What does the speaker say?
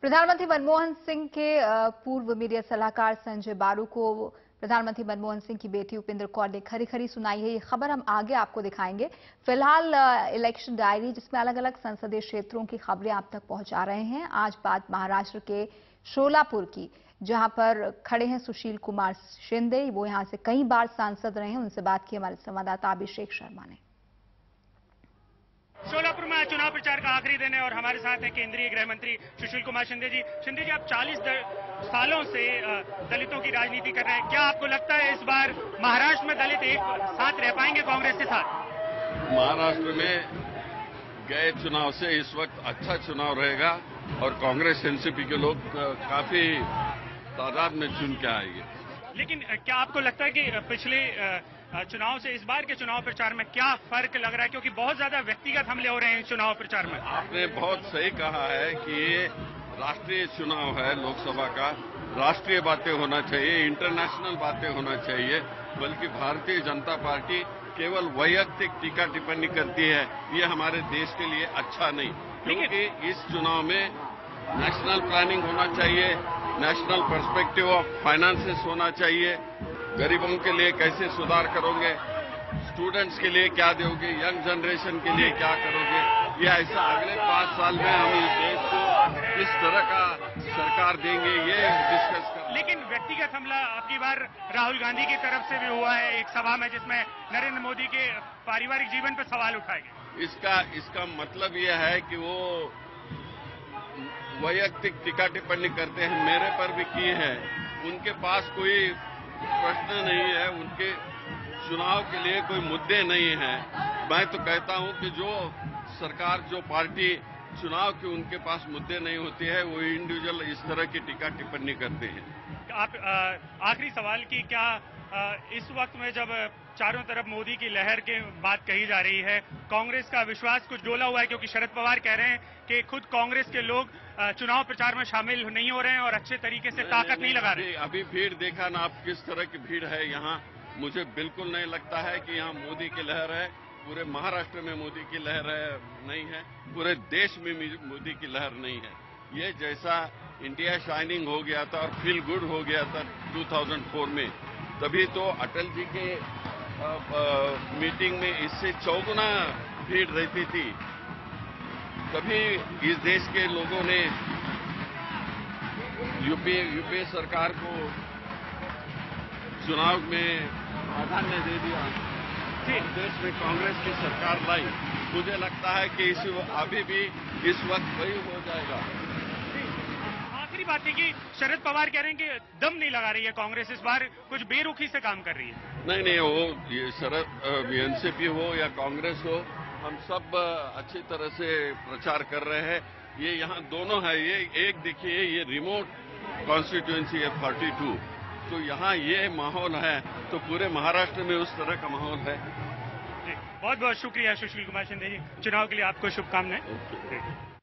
प्रधानमंत्री मनमोहन सिंह के पूर्व मीडिया सलाहकार संजय बारू को प्रधानमंत्री मनमोहन सिंह की बेटी उपेंद्र कौर ने खरी खरी सुनाई है। ये खबर हम आगे आपको दिखाएंगे। फिलहाल इलेक्शन डायरी जिसमें अलग अलग संसदीय क्षेत्रों की खबरें आप तक पहुंचा रहे हैं। आज बात महाराष्ट्र के शोलापुर की, जहां पर खड़े हैं सुशील कुमार शिंदे। वो यहां से कई बार सांसद रहे हैं। उनसे बात की हमारे संवाददाता अभिषेक शर्मा ने। शोलापुर में चुनाव प्रचार का आखिरी दिन है और हमारे साथ हैं केंद्रीय गृह मंत्री सुशील कुमार शिंदे जी। शिंदे जी, आप 40 सालों से दलितों की राजनीति कर रहे हैं। क्या आपको लगता है इस बार महाराष्ट्र में दलित एक साथ रह पाएंगे कांग्रेस के साथ? महाराष्ट्र में गए चुनाव से इस वक्त अच्छा चुनाव रहेगा और कांग्रेस एनसीपी के लोग काफी तादाद में चुन के आएंगे। लेकिन क्या आपको लगता है कि पिछले चुनाव से इस बार के चुनाव प्रचार में क्या फर्क लग रहा है, क्योंकि बहुत ज्यादा व्यक्तिगत हमले हो रहे हैं चुनाव प्रचार में? आपने बहुत सही कहा है कि ये राष्ट्रीय चुनाव है, लोकसभा का। राष्ट्रीय बातें होना चाहिए, इंटरनेशनल बातें होना चाहिए, बल्कि भारतीय जनता पार्टी केवल वैयक्तिक टीका टिप्पणी करती है। ये हमारे देश के लिए अच्छा नहीं, क्योंकि इस चुनाव में नेशनल प्लानिंग होना चाहिए, नेशनल पर्सपेक्टिव ऑफ फाइनेंसेस होना चाहिए। गरीबों के लिए कैसे सुधार करोगे, स्टूडेंट्स के लिए क्या दोगे, यंग जनरेशन के लिए क्या करोगे, ये ऐसा अगले 5 साल में हम इस देश को किस तरह का सरकार देंगे, ये डिस्कस कर। लेकिन व्यक्तिगत हमला आपकी बार राहुल गांधी की तरफ से भी हुआ है एक सभा में, जिसमें नरेंद्र मोदी के पारिवारिक जीवन पर सवाल उठाए गए। इसका मतलब यह है कि वो वैयक्तिक टीका टिप्पणी करते हैं, मेरे पर भी की है। उनके पास कोई प्रश्न नहीं है, उनके चुनाव के लिए कोई मुद्दे नहीं हैं। मैं तो कहता हूं कि जो सरकार, जो पार्टी चुनाव के उनके पास मुद्दे नहीं होती है, वो इंडिविजुअल इस तरह की टीका टिप्पणी करते हैं। आप आखिरी सवाल की, क्या इस वक्त में जब चारों तरफ मोदी की लहर की बात कही जा रही है, कांग्रेस का विश्वास कुछ डोला हुआ है? क्योंकि शरद पवार कह रहे हैं कि खुद कांग्रेस के लोग चुनाव प्रचार में शामिल नहीं हो रहे हैं और अच्छे तरीके से ताकत नहीं लगा रहे। अभी भीड़ देखा ना आप, किस तरह की भीड़ है यहाँ। मुझे बिल्कुल नहीं लगता है कि यहाँ मोदी की लहर है। पूरे महाराष्ट्र में मोदी की लहर नहीं है, पूरे देश में मोदी की लहर नहीं है। ये जैसा इंडिया शाइनिंग हो गया था और फील गुड हो गया था 2004 में, तभी तो अटल जी के मीटिंग में इससे 4 गुना भीड़ रहती थी। तभी इस देश के लोगों ने यूपीए सरकार को चुनाव में प्राधान्य दे दिया। देश में कांग्रेस की सरकार लाई। मुझे लगता है कि अभी भी इस वक्त वही हो जाएगा। आखिरी बात है कि शरद पवार कह रहे हैं कि दम नहीं लगा रही है कांग्रेस, इस बार कुछ बेरुखी से काम कर रही है। नहीं, वो ये शरद एनसीपी हो या कांग्रेस हो, हम सब अच्छी तरह से प्रचार कर रहे हैं। ये यहाँ दोनों है। ये एक देखिए, ये रिमोट कॉन्स्टिट्यूएंसी है 42, तो यहाँ ये माहौल है, तो पूरे महाराष्ट्र में उस तरह का माहौल है। बहुत बहुत शुक्रिया सुशील कुमार शिंदे जी। चुनाव के लिए आपको शुभकामनाएं।